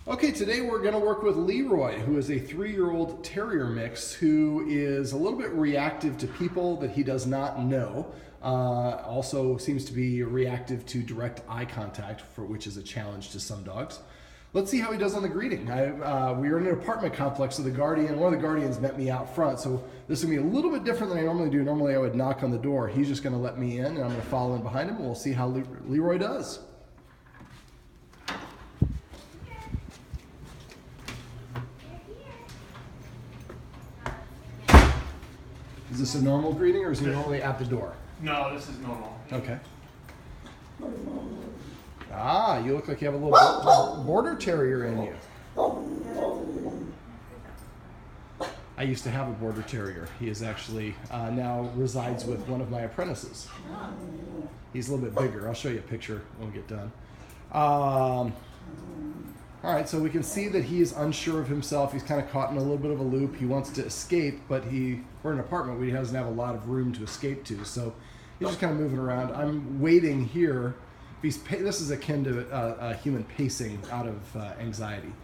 Okay, today we're going to work with Leroy, who is a 3-year-old terrier mix who is a little bit reactive to people that he does not know. Also seems to be reactive to direct eye contact, which is a challenge to some dogs. Let's see how he does on the greeting. We are in an apartment complex, so one of the guardians met me out front, so this is going to be a little bit different than I normally do. Normally I would knock on the door. He's just going to let me in, and I'm going to follow in behind him, and we'll see how Leroy does. Is this a normal greeting, or is he normally at the door? No, this is normal. Okay. Ah, you look like you have a little Border Terrier in you. I used to have a Border Terrier. He is actually now resides with one of my apprentices. He's a little bit bigger. I'll show you a picture when we get done. All right, so we can see that he is unsure of himself. He's kind of caught in a little bit of a loop. He wants to escape, but we're in an apartment where he doesn't have a lot of room to escape to. So he's just kind of moving around. I'm waiting here. This is akin to a human pacing out of anxiety.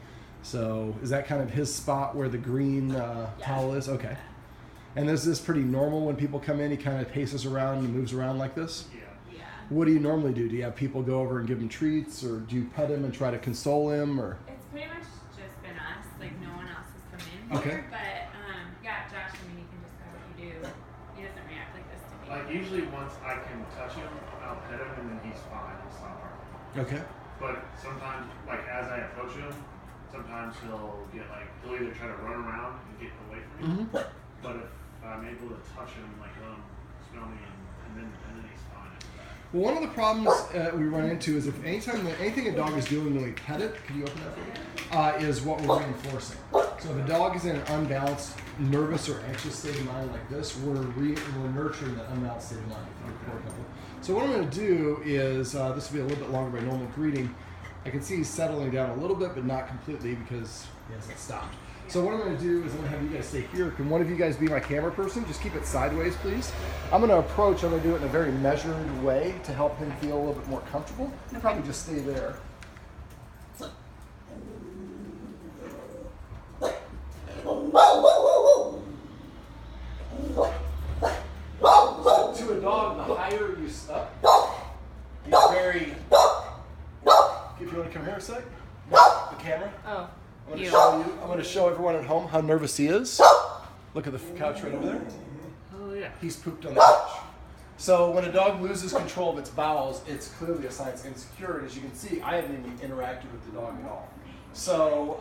So is that kind of his spot where the green towel is? Okay. And is this pretty normal when people come in? He kind of paces around and moves around like this? Yeah. What do you normally do? Do you have people go over and give him treats, or do you pet him and try to console him, or? It's pretty much just been us. Like, no one else has come in Okay. here. But yeah, Josh, I mean, you can just go what you do. He doesn't react like this to me. Like usually once I can touch him, I'll pet him and then he's fine. It's not hard. Okay. But sometimes, like as I approach him, sometimes he'll either try to run around and get away from me. Mm-hmm. But if I'm able to touch him, like let him smell me, and then he's fine after that. Well, one of the problems we run into is if anything a dog is doing when we pet it, can you open that for me? Is what we're reinforcing. So if a dog is in an unbalanced, nervous, or anxious state of mind like this, we're nurturing that unbalanced state of mind. So what I'm going to do is, this will be a little bit longer by normal greeting. I can see he's settling down a little bit, but not completely because he hasn't stopped. So what I'm going to do is I'm going to have you guys stay here. Can one of you guys be my camera person? Just keep it sideways, please. I'm going to approach. I'm going to do it in a very measured way to help him feel a little bit more comfortable. You'll probably just stay there. So to a dog, the higher you step, he's very... If you want to come here a sec, the camera. Oh. I'm going to show everyone at home how nervous he is. Look at the couch right over there. Oh yeah. He's pooped on the couch. So when a dog loses control of its bowels, it's clearly a sign it's insecure. And as you can see, I haven't even interacted with the dog at all. So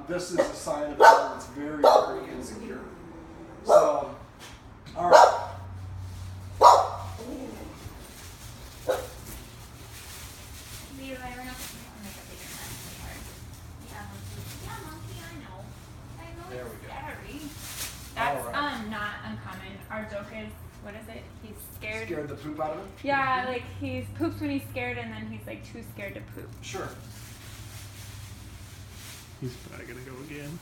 this is a sign of a dog that's very, very insecure. So, all right. There we go. That's Alright. not uncommon. Our joke is, what is it? He's scared. Scared the poop out of him? Yeah, like he poops when he's scared, and then he's like too scared to poop. Sure. He's probably gonna go again.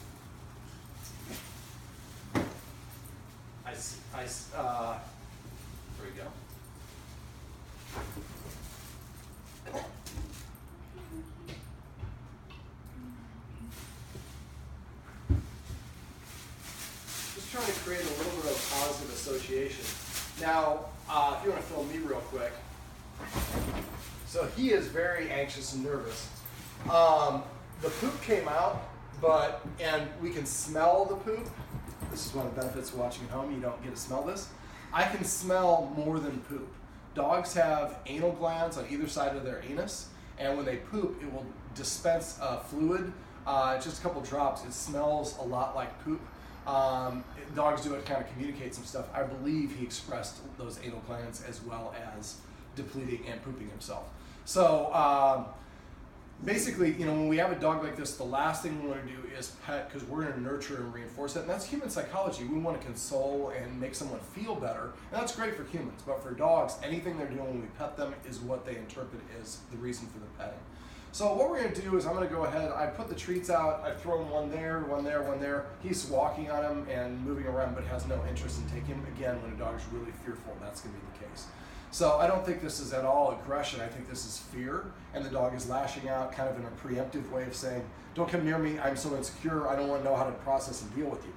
There we go. Just trying to create a little bit of positive association. Now, if you want to film me real quick. So he is very anxious and nervous. The poop came out, and we can smell the poop. This is one of the benefits of watching at home. You don't get to smell this. I can smell more than poop. Dogs have anal glands on either side of their anus, and when they poop, it will dispense fluid. Just a couple drops. It smells a lot like poop. Dogs do it to kind of communicate some stuff. I believe he expressed those anal glands as well as depleting and pooping himself. So basically, when we have a dog like this, the last thing we want to do is pet, because we're going to nurture and reinforce it. And that's human psychology. We want to console and make someone feel better. And that's great for humans. But for dogs, anything they're doing when we pet them is what they interpret as the reason for the petting. So what we're going to do is I'm going to go ahead. I put the treats out. I've thrown one there, one there, one there. He's walking on them and moving around, but has no interest in taking them. Again, when a dog is really fearful, that's going to be the case. So I don't think this is at all aggression. I think this is fear, and the dog is lashing out kind of in a preemptive way of saying, don't come near me, I'm so insecure, I don't want to know how to process and deal with you.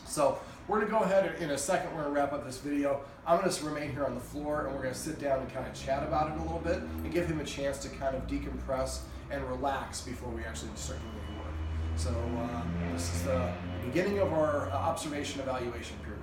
So we're going to go ahead and in a second, we're going to wrap up this video. I'm going to remain here on the floor, and we're going to sit down and kind of chat about it a little bit and give him a chance to kind of decompress and relax before we actually start doing any work. So this is the beginning of our observation evaluation period.